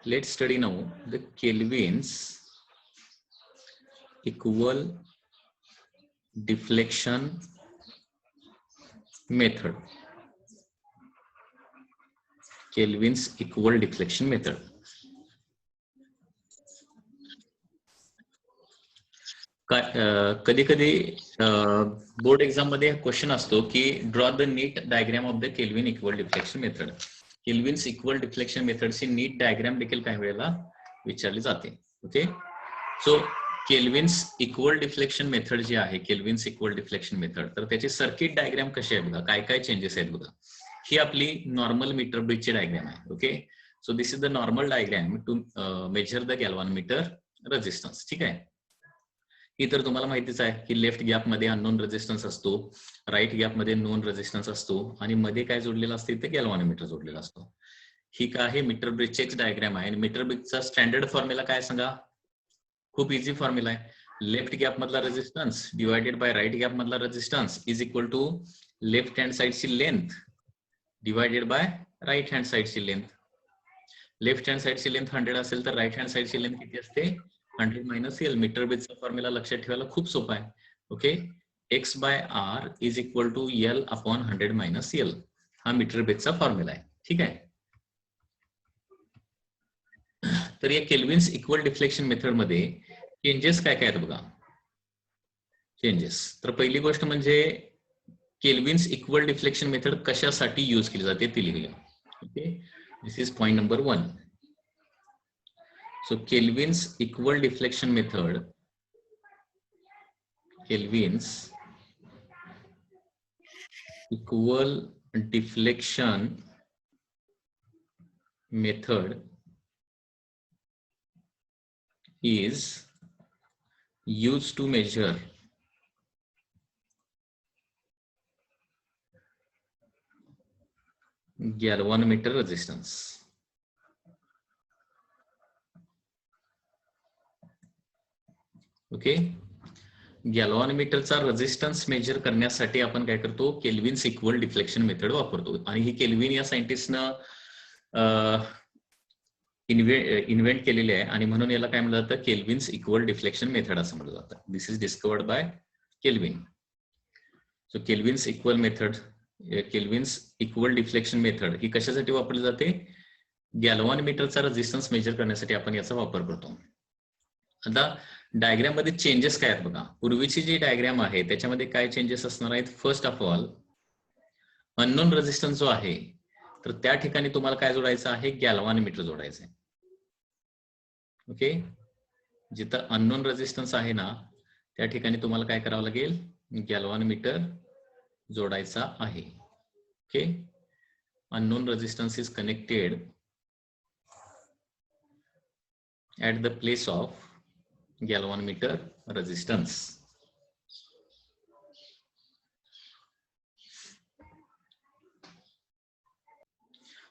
Let's study now the Kelvin's equal deflection method. Kelvin's equal deflection method. कधी कधी board exam मध्ये question असतो की draw the neat diagram of the Kelvin equal deflection method. Kelvin's equal deflection मेथडची नीट diagram देखील काही वेळेला विचारली जाते. Okay, so Kelvin's equal deflection method जी आहे, केल्विन्स इक्वल डिफ्लेक्शन मेथड, तर त्याची सर्किट डायग्राम कशी आहे बघा, काय काय चेंजेस आहेत बघा. ही आपली नॉर्मल मीटर ब्रिजची डायग्राम आहे. Okay, so this is the normal diagram to measure the galvanometer resistance. ठीक आहे, ही तर तुम्हाला माहितीच आहे की लेफ्ट गॅप मध्ये अननोन रेझिस्टन्स असतो, राईट गॅप मध्ये नोन रेझिस्टन्स असतो आणि मध्ये काय जोडलेलं असते ते गॅल्व्हॅनोमीटर जोडलेला असतो. ही काय आहे, मीटर ब्रिजची डायग्राम आहे. मीटर ब्रिजचा स्टँडर्ड फॉर्म्युला काय सांगा, खूप इझी फॉर्म्युला आहे. लेफ्ट गॅप मधला resistance divided by right gap मधला resistance is equal to left hand साइडची length divided by right hand साइडची लेंथ. लेफ्ट हँड साइडची लेंथ 100 असेल तर राईट हँड साइडची लेंथ किती असते, 100 मायनस एल. मीटर ब्रिजचा फॉर्म्युला लक्षात ठेवायला खूप सोपा आहे. Okay, X by R is equal to L upon 100 minus L. हा मीटर ब्रिजचा फॉर्म्युला आहे. ठीक आहे, तर या केल्विन्स इक्वल डिफ्लेक्शन मेथड मध्ये चेंजेस काय काय आहेत बघा. चेंजेस, तर पहिली गोष्ट म्हणजे केल्विन्स इक्वल डिफ्लेक्शन मेथड कशासाठी यूज केली जाते ते लिहूया. Okay, this is point number 1. So Kelvin's equal deflection method, Kelvin's equal deflection method is used to measure galvanometer resistance. Okay, गॅल्व्हॅनोमीटरचा रेझिस्टन्स मेजर करण्यासाठी आपण काय करतो, केल्विन्स इक्वल डिफ्लेक्शन मेथड वापरतो. आणि ही केल्विन या सायंटिस्टनं इन्व्हेंट केलेली आहे आणि म्हणून याला काय म्हटलं जातं, केल्विन्स इक्वल डिफ्लेक्शन मेथड असं म्हटलं जातं. This is discovered by Kelvin. So Kelvin's equal method, Kelvin's equal deflection method ही कशासाठी वापरली जाते, गॅल्व्हॅनोमीटरचा रेझिस्टन्स मेजर करण्यासाठी आपण याचा वापर करतो. आता डायग्राम मध्ये चेंजेस काय आहेत बघा. पूर्वीची जी डायग्राम आहे त्याच्यामध्ये काय चेंजेस असणार आहेत. First of all, unknown resistance जो आहे तर त्या ठिकाणी तुम्हाला काय जोडायचं आहे, गॅल्व्हॅनोमीटर जोडायचं आहे. ओके, जिथं अननोन रेझिस्टन्स आहे ना त्या ठिकाणी तुम्हाला काय करावं लागेल, गॅल्व्हॅनोमीटर जोडायचा आहे. Okay, unknown resistance is connected at the place of galvanometer resistance.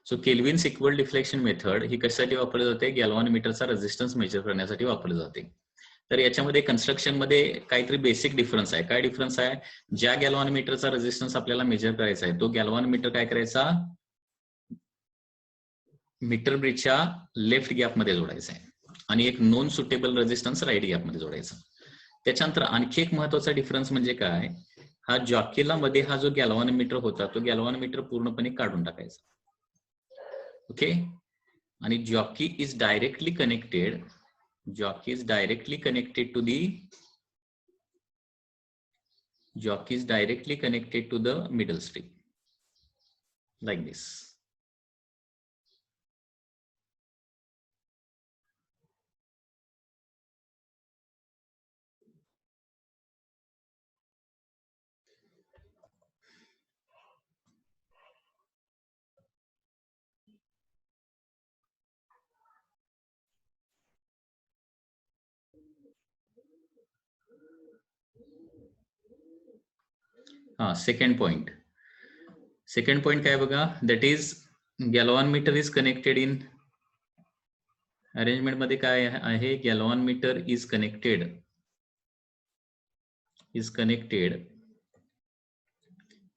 So Kelvin's equal deflection method ही कशासाठी वापरली जाते, गॅल्व्हॅनोमीटरचा रेझिस्टन्स मेजर करण्यासाठी वापरली जाते. तर याच्यामध्ये कन्स्ट्रक्शन मध्ये काहीतरी बेसिक डिफरन्स आहे. काय डिफरन्स आहे, ज्या गॅल्व्हॅनोमीटरचा रेझिस्टन्स आपल्याला मेजर करायचा आहे तो गॅल्व्हॅनोमीटर काय करायचा, मीटर ब्रिजच्या लेफ्ट गॅप मध्ये जोडायचा आहे आणि एक known suitable resistance right gap मध्ये जोडायचा. त्याच्यानंतर आणखी एक महत्वाचा डिफरन्स म्हणजे काय, हा जॉकीला मध्ये हा जो गॅल्व्हॅनोमीटर होता तो गॅल्व्हॅनोमीटर पूर्णपणे काढून टाकायचा. ओके, आणि jockey is directly connected, jockey is directly connected to the middle strip like this. Second point काय बघा, that is galvanometer is connected in arrangement मध्ये काय आहे, galvanometer is connected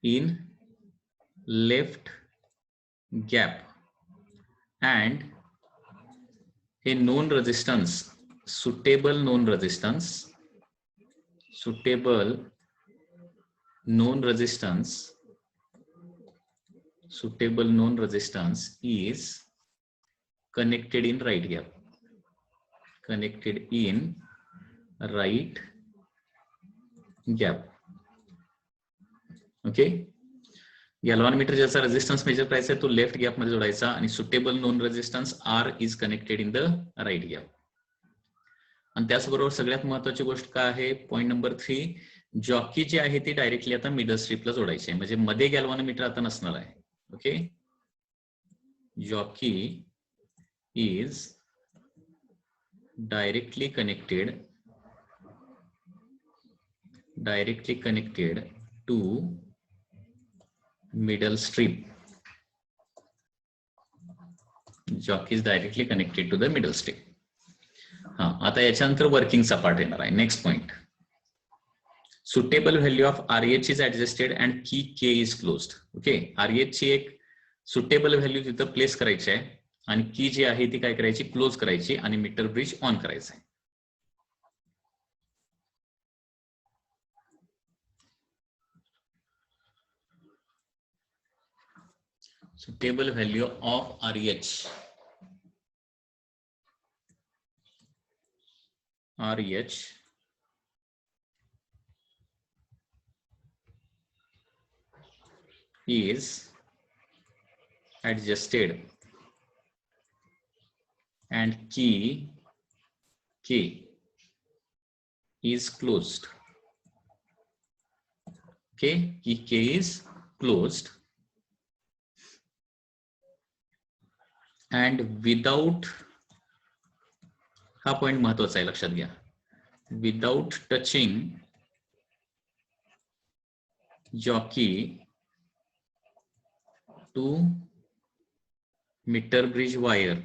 in left gap and हे non resistance, suitable known resistance, suitable known resistance, suitable known resistance is connected in right gap, connected in right gap. Okay, galvanometer ज्याचा resistance major करायचा आहे तो left gap मध्ये जोडायचा आणि suitable known resistance R is connected in the right gap. आणि त्याचबरोबर सगळ्यात महत्वाची गोष्ट काय आहे, पॉईंट नंबर 3, जॉकी जी आहे ती डायरेक्टली आता मिडल स्ट्रीपला जोडायची आहे, म्हणजे मध्ये गॅल्व्हॅनोमीटर आता नसणार आहे. Okay, jockey is directly connected to middle strip. Jockey is directly connected to the middle strip. हा, आता याच्यानंतर वर्किंगचा पार्ट येणार आहे. Next point, suitable value of RH is adjusted and key K is closed. Okay, RH ची एक suitable value तिथं place करायची आहे आणि की जी आहे ती काय करायची, क्लोज करायची आणि मीटर ब्रिज ऑन करायचं आहे. Suitable value of RH is adjusted and key K is closed. Okay, key K is closed and without, हा पॉइंट महत्वाचा आहे, लक्षात घ्या, without touching jockey to meter bridge wire,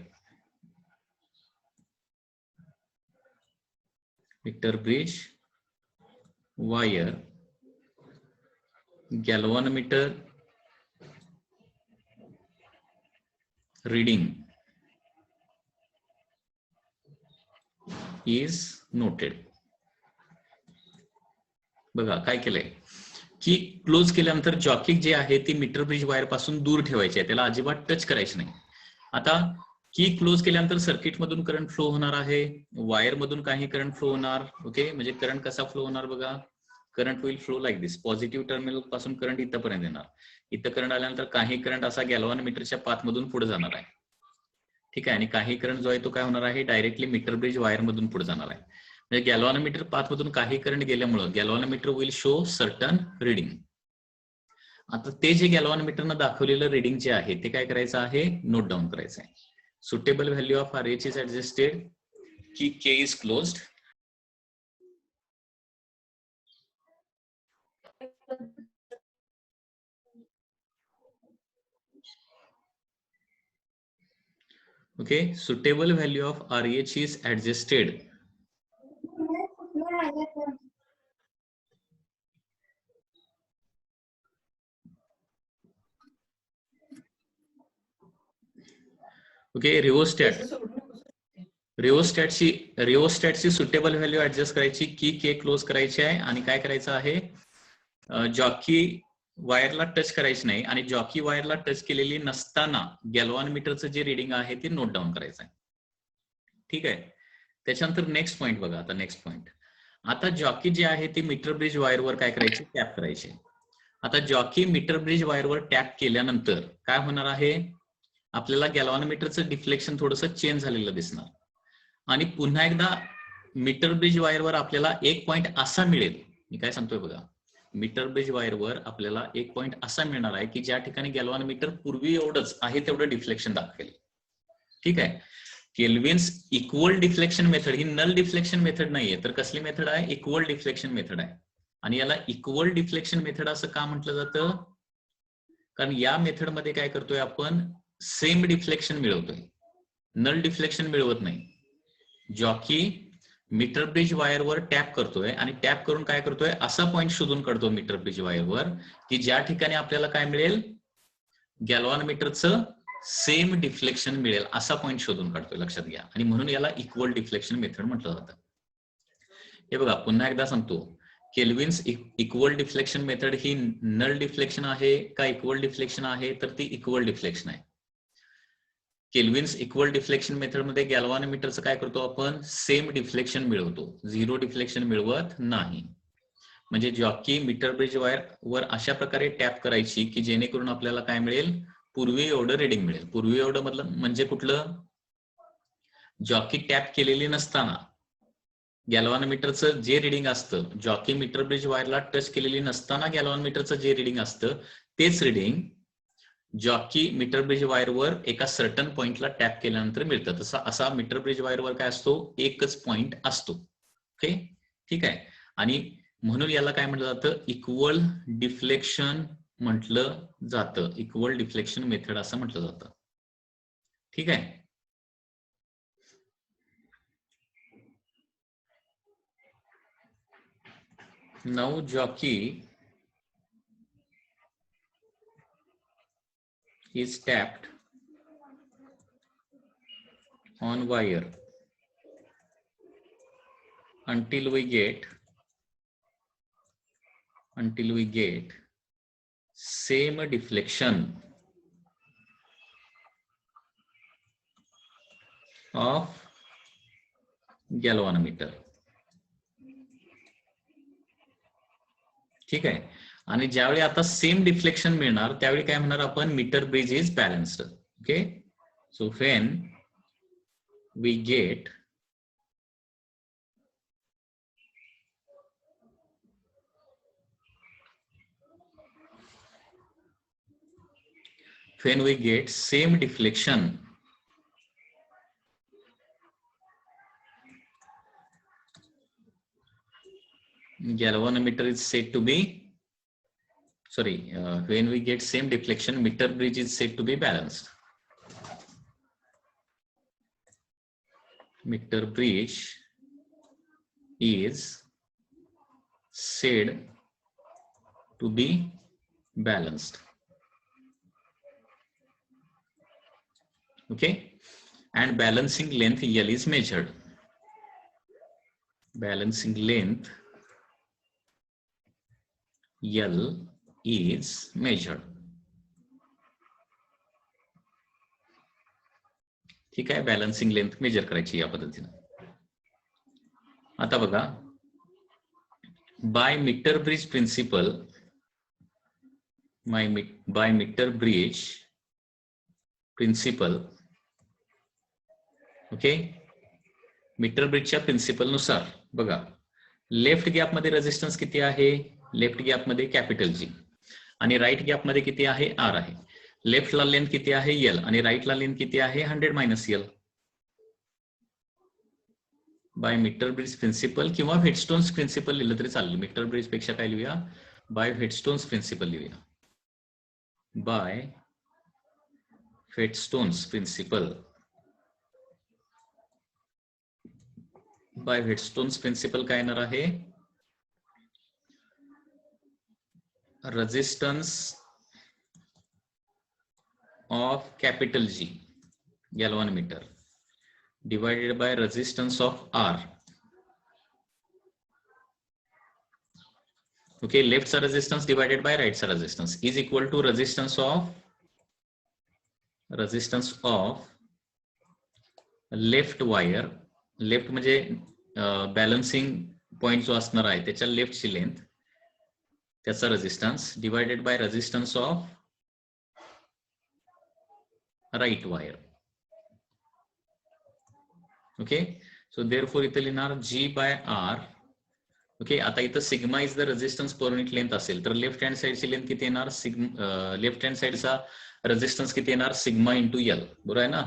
galvanometer reading is noted. बघा काय केलंय की क्लोज केल्यानंतर जॉकी जे आहे ती मीटर ब्रिज वायर पासून दूर ठेवायची आहे, त्याला अजिबात टच करायची नाही. आता की क्लोज केल्यानंतर सर्किट मधून करंट फ्लो होणार आहे, वायर मधून काही करंट फ्लो होणार. ओके, म्हणजे करंट कसा फ्लो होणार बघा, current will flow like this. Positive terminal पासून करंट इथपर्यंत येणार, इथं करंट आल्यानंतर काही करंट असा गॅल्व्हॅनोमीटरच्या पाथ मधून पुढे जाणार आहे. ठीक आहे, आणि काही करंट जो आहे तो काय होणार आहे, डायरेक्टली मीटर ब्रिज वायर मधून पुढे जाणार आहे. म्हणजे गॅल्व्हॅनोमीटर पाथ मधून काही करंट गेल्यामुळे गॅल्व्हॅनोमीटर विल शो सर्टन रिडिंग. आता ते जे गॅल्व्हॅनोमीटरनं दाखवलेलं रिडिंग जे आहे ते काय करायचं आहे, नोट डाऊन करायचं आहे. Suitable value of RH is adjusted, key K is closed. Okay, suitable value of RH is adjusted okay. रिओस्टॅटची सुटेबल व्हॅल्यू ऍडजस्ट करायची, की के क्लोज करायची आहे आणि काय करायचं आहे, जॉकी वायरला टच करायची नाही आणि जॉकी वायरला टच केलेली नसताना गॅल्व्हॅनोमीटरचं जे रिडिंग आहे ते नोट डाऊन करायचं आहे. ठीक आहे, त्याच्यानंतर नेक्स्ट पॉइंट बघा. आता नेक्स्ट पॉइंट, आता जॉकी जे आहे ती मीटर ब्रिज वायरवर काय करायची, टॅप करायची. आता जॉकी मीटर ब्रिज वायरवर टॅप केल्यानंतर काय होणार आहे, आपल्याला गॅल्व्हॅनोमीटरचं डिफ्लेक्शन थोडंसं चेंज झालेलं दिसणार आणि पुन्हा एकदा मीटर ब्रिज वायरवर आपल्याला एक पॉइंट असा मिळेल. मी काय सांगतोय बघा, मीटर ब्रिज वायरवर आपल्याला एक पॉइंट असा मिळणार आहे की ज्या ठिकाणी गॅल्व्हॅनोमीटर पूर्वी एवढंच आहे तेवढं डिफ्लेक्शन दाखवेल. ठीक आहे, केल्विन्स इक्वल डिफ्लेक्शन मेथड ही नल डिफ्लेक्शन मेथड नाहीये, तर कसली मेथड आहे, इक्वल डिफ्लेक्शन मेथड आहे. आणि याला इक्वल डिफ्लेक्शन मेथड असं का म्हटलं जातं, कारण या मेथड मध्ये काय करतोय आपण, सेम डिफ्लेक्शन मिळवतोय, नल डिफ्लेक्शन मिळवत नाही. जॉकी मीटर ब्रिज वायरवर टॅप करतोय आणि टॅप करून काय करतोय, असा पॉइंट शोधून काढतो मीटर ब्रिज वायरवर की ज्या ठिकाणी आपल्याला काय मिळेल, गॅल्व्हॅनोमीटरचं सेम डिफ्लेक्शन मिळेल असा पॉईंट शोधून काढतोय, लक्षात घ्या. आणि म्हणून याला इक्वल डिफ्लेक्शन मेथड म्हटलं जातं. हे बघा पुन्हा एकदा सांगतो, केल्विन्स इक्वल डिफ्लेक्शन मेथड ही नल डिफ्लेक्शन आहे का इक्वल डिफ्लेक्शन आहे, तर ती इक्वल डिफ्लेक्शन आहे. केल्विन्स इक्वल डिफ्लेक्शन मेथड मध्ये गॅल्व्हॅनोमीटरचं काय करतो आपण, सेम डिफ्लेक्शन मिळवतो, झिरो डिफ्लेक्शन मिळवत नाही. म्हणजे जॉकी मीटर ब्रिज वायर वर अशा प्रकारे टॅप करायची की जेणेकरून आपल्याला काय मिळेल, पूर्वी एवढं रिडिंग मिळेल. पूर्वी एवढं म्हणजे कुठलं, जॉकी टॅप केलेली नसताना गॅल्व्हॅनोमीटरचं जे रिडिंग असतं, जॉकी मीटर ब्रिज वायरला टच केलेली नसताना गॅल्व्हॅनोमीटरचं जे रिडिंग असतं तेच रिडिंग जॉकी मीटर ब्रिज वायरवर एका सर्टन पॉइंटला टॅप केल्यानंतर मिळतं. तसा असा मीटर ब्रिज वायरवर काय असतो, एकच पॉइंट असतो. ओके, ठीक आहे. आणि म्हणून याला काय म्हटलं जातं, इक्वल डिफ्लेक्शन म्हटलं जातं, इक्वल डिफ्लेक्शन मेथड असं म्हटलं जातं. ठीक आहे. Now jockey is tapped on wire until we get same deflection of galvanometer. ठीक आहे. आणि ज्यावेळी आता सेम डिफ्लेक्शन मिळणार त्यावेळी काय म्हणणार आपण, metre bridge is balanced. Okay, so when we get same deflection galvanometer is said to be, when we get same deflection meter bridge is said to be balanced. Meter bridge is said to be balanced. Okay, and balancing length L is measured. Balancing length L is measured. ठीक आहे, balancing length major करायची या पद्धतीने. आता बघा, by metre bridge principle, by metre bridge principle, okay, metre ब्रिजच्या principle नुसार बघा, लेफ्ट गॅप मध्ये रेजिस्टन्स किती आहे, लेफ्ट गॅप मध्ये कॅपिटल जी, आणि राईट गॅप मध्ये किती आहे, आर आहे. लेफ्टला लेंथ किती आहे, एल, आणि राईटला लेंथ किती आहे, 100 minus L. By metre bridge principle किंवा व्हेटस्टोन्स प्रिन्सिपल लिहिलं तरी चालेल. मीटर ब्रिज पेक्षा काय लिहूया, बाय व्हेटस्टोन्स प्रिन्सिपल लिहूया. By Wheatstone's principle, by Wheatstone's principle काय येणार आहे, resistance of capital G galvanometer divided by resistance of R. Okay, left side resistance divided by right side resistance is equal to resistance of left wire. Left म्हणजे balancing point जो असणार आहे त्याच्या लेफ्टची length, त्याचा resistance divided by resistance of right wire. Okay, so therefore इथे लिहिणार G by R. Okay, आता इथं sigma is the resistance per unit length असेल तर लेफ्ट हँड साइडची लेंथ किती येणार, लेफ्ट हँड साइडचा रेजिस्टन्स किती येणार, सिग्मा इंटू एल. बरोबर आहे ना.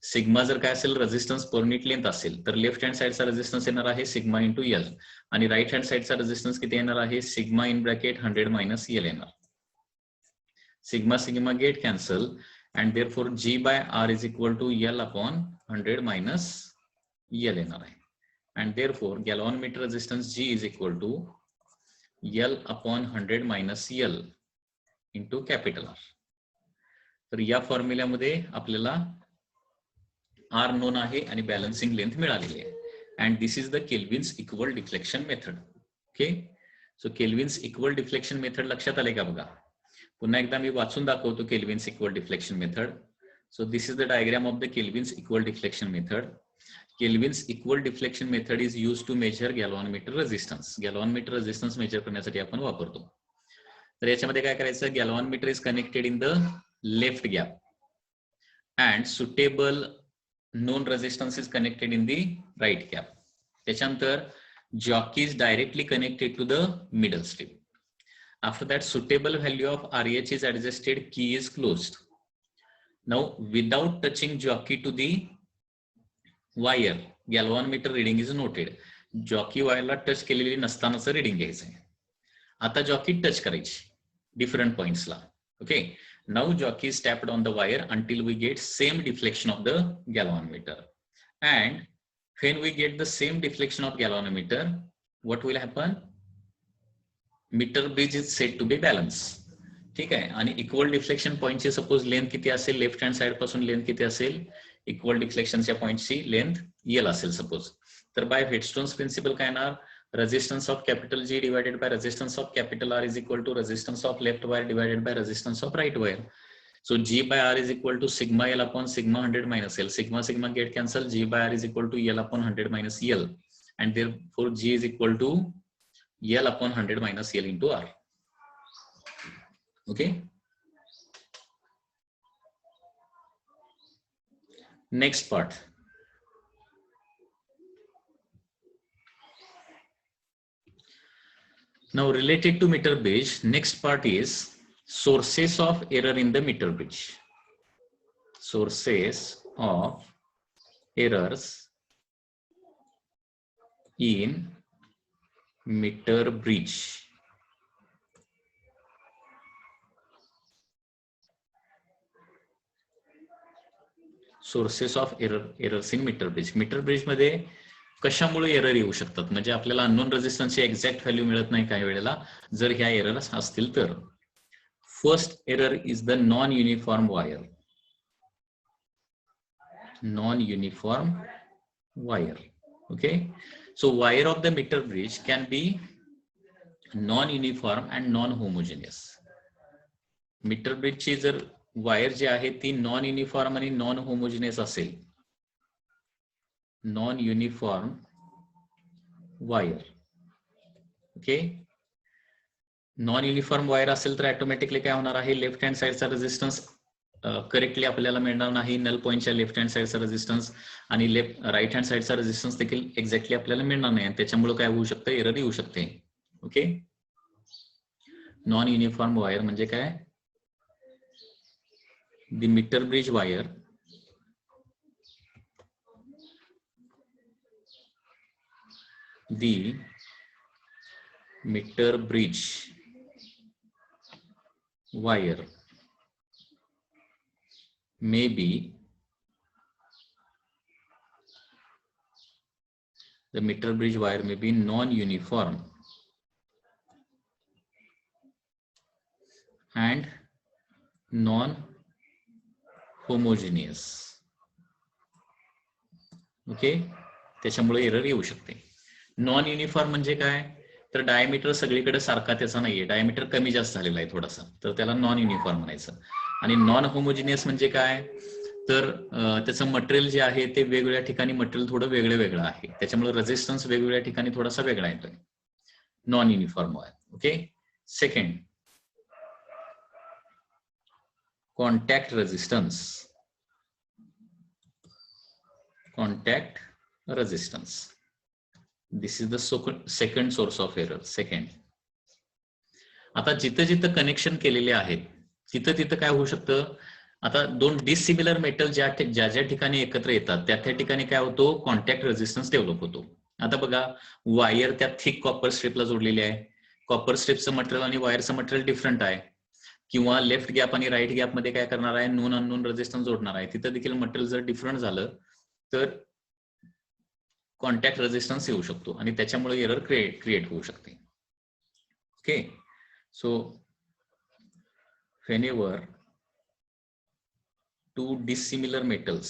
सिग्मा जर काय असेल, रेजिस्टन्स पर युनिट लेंथ असेल तर लेफ्ट हँड साइडचा रेजिस्टन्स येणार आहे सिग्मा इंटू एल, आणि राईट हँड साइडचा रेजिस्टन्स किती येणार आहे, sigma in bracket 100 minus L येणार. Sigma sigma get cancel, and therefore G by R is equal to L upon 100 minus L येणार आहे. And therefore galvanometer resistance G is equal to L upon 100 minus L into capital R. तर या फॉर्म्युल्यामध्ये आपल्याला R non आहे आणि balancing length मिळालेली आहे. And this is the Kelvin's equal deflection method. Okay, so Kelvin's equal deflection method लक्षात आले का बघा. पुन्हा एकदा मी वाचून दाखवतो Kelvin's equal deflection method. So this is the diagram of the Kelvin's equal deflection method. Kelvin's equal deflection method is use to measure galvanometer resistance. Galvanometer resistance measure करण्यासाठी आपण वापरतो. तर याच्यामध्ये काय करायचं, galvanometer is connected in the left gap and suitable known resistance is connected in the right gap. त्याच्यानंतर jockey is directly connected to the middle strip. After that, suitable value of RH is adjusted, key is closed. Now, without touching jockey to the wire, galvanometer reading is noted. Jockey wire ला touch केलेली नसतानाचं reading घ्यायचंय. आता jockey touch करायची different points ला. Okay. Now jockey is tapped on the wire until we get same deflection of the galvanometer. And when we get the same deflection of galvanometer, what will happen? Meter bridge is said to be balanced. ठीक आहे. आणि equal deflection पॉइंटची suppose length किती असेल, left hand side पासून length किती असेल, equal डिफ्लेक्शनच्या पॉइंटची length L असेल suppose. तर बाय व्हेटस्टोन्स प्रिन्सिपल काय येणार, resistance of capital G divided by resistance of capital R is equal to resistance of left wire divided by resistance of right wire. So G by R is equal to sigma L upon sigma 100 minus L. Sigma sigma get cancel. G by R is equal to L upon 100 minus L, and therefore G is equal to L upon 100 minus L into R. Okay. Next part. Now related to meter bridge, next part is sources of error in the meter bridge. Sources of errors in meter bridge. Sources of errors in meter bridge. Meter bridge मध्ये कशामुळे error येऊ शकतात, म्हणजे आपल्याला unknown रेझिस्टन्सची exact value मिळत नाही काही वेळेला जर ह्या एरर्स असतील तर. First error is the non uniform wire. Non uniform wire. Okay, so wire of the metre bridge can be non uniform and non homogeneous. Meter ब्रिजची जर वायर जी आहे ती नॉन युनिफॉर्म आणि नॉन होमोजिनियस असेल, non uniform wire. Okay, non uniform wire असेल तर automatically काय होणार आहे, लेफ्ट हँड साइडचा रेझिस्टन्स करेक्टली आपल्याला मिळणार नाही. नल पॉइंटच्या लेफ्ट हँड साइडचा रेझिस्टन्स आणि राईट हँड साइडचा रेझिस्टन्स देखील एक्झॅक्टली आपल्याला मिळणार नाही, आणि त्याच्यामुळे काय होऊ शकतं, एरर येऊ शकते. ओके, नॉन युनिफॉर्म वायर म्हणजे काय, the metre bridge wire the meter bridge wire may be non-uniform and non-homogeneous. Okay, त्याच्यामुळे एरर येऊ शकते. नॉन युनिफॉर्म म्हणजे काय, तर डायमीटर सगळीकडे सारखा त्याचा नाहीये, डायमीटर कमी जास्त झालेला आहे थोडासा, तर त्याला नॉन युनिफॉर्म म्हणायचं. आणि नॉन होमोजिनियस म्हणजे काय, तर त्याचं मटेरियल जे आहे ते वेगवेगळ्या ठिकाणी मटेरियल थोडं वेगळं वेगळं आहे, त्याच्यामुळे रेझिस्टन्स वेगवेगळ्या ठिकाणी थोडासा वेगळा येतोय. Non uniform wire. Okay, second, contact resistance. Contact resistance, this is the second source of error. Second, आता जिथं जिथं कनेक्शन केलेले आहेत तिथं तिथं काय होऊ शकतं, आता दोन डिसिमिलर मेटल ज्या ज्या ठिकाणी एकत्र येतात त्या ठिकाणी काय होतो, कॉन्टॅक्ट रेझिस्टन्स डेव्हलप होतो. आता बघा, वायर त्या थिक कॉपर स्ट्रिपला जोडलेली आहे, कॉपर स्ट्रिपचं मटेरियल आणि वायरचं मटेरियल डिफरंट आहे, किंवा लेफ्ट गॅप आणि राईट गॅप मध्ये काय करणार आहे, नोन अननोन रेझिस्टन्स जोडणार आहे, तिथं देखील मटेरियल जर डिफरंट झालं तर कॉन्टॅक्ट रेझिस्टन्स येऊ शकतो आणि त्याच्यामुळे एरर क्रिएट होऊ शकते. Okay, so whenever two dissimilar metals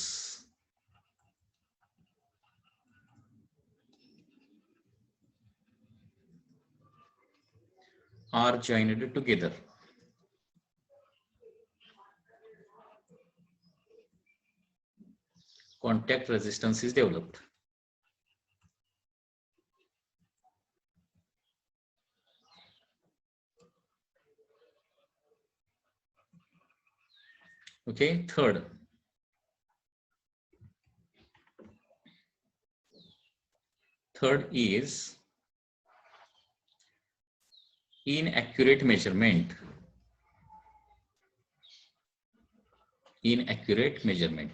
are joined together. Contact resistance is developed. Okay, third. Third is inaccurate measurement. Inaccurate measurement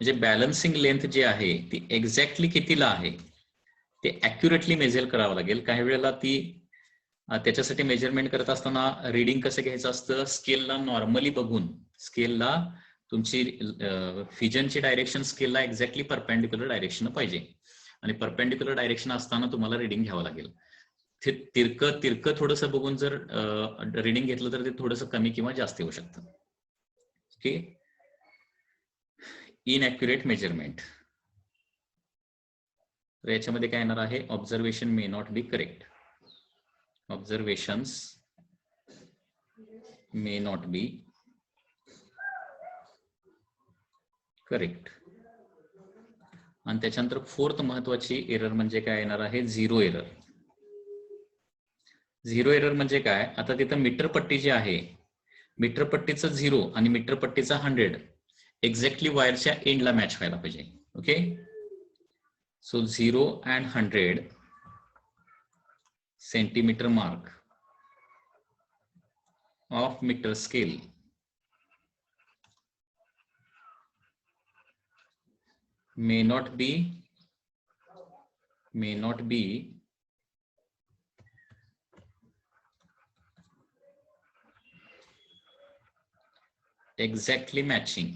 म्हणजे बॅलन्सिंग लेंथ जी आहे ती एक्झॅक्टली कितीला आहे ते ॲक्युरेटली मेजर करावं लागेल. काही वेळेला ती त्याच्यासाठी मेजरमेंट करत असताना रीडिंग कसं घ्यायचं असतं, स्केलला नॉर्मली बघून, स्केलला तुमची फिजनची डायरेक्शन स्केलला एक्झॅक्टली परपेंडिक्युलर डायरेक्शन पाहिजे आणि परपेंडिक्युलर डायरेक्शन असताना तुम्हाला रीडिंग घ्यावं लागेल. तिरकं थोडंसं बघून जर रीडिंग घेतलं तर ते थोडंसं कमी किंवा जास्त होऊ शकतं. Okay, inaccurate measurement. तर याच्यामध्ये काय येणार आहे, observation may not be correct. Observations may not be correct. आणि त्याच्यानंतर फोर्थ महत्वाची एरर म्हणजे काय येणार आहे, झिरो एरर. झिरो एरर म्हणजे काय, आता तिथं मीटर पट्टी जी आहे, मीटर पट्टीचं 0 आणि मीटर पट्टीचा 100 एक्झॅक्टली वायरच्या एंडला मॅच व्हायला पाहिजे. Okay, so 0 and 100 centimetre mark of meter scale may not be exactly matching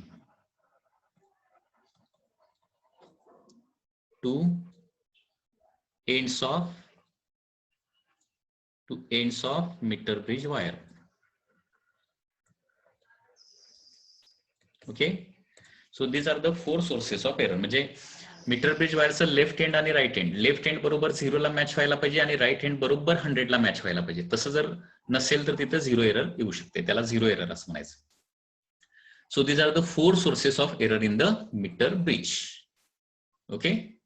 to ends of meter bridge wire. Okay, so these are the 4 sources of error. म्हणजे metre bridge वायरचं left hand आणि right hand, left hand बरोबर 0 ला match व्हायला पाहिजे आणि right hand बरोबर 100 ला मॅच व्हायला पाहिजे. तसं जर नसेल तर तिथे झिरो एरर येऊ शकते, त्याला झिरो एरर असं म्हणायचं. So these are the 4 sources of error in the metre bridge. Okay.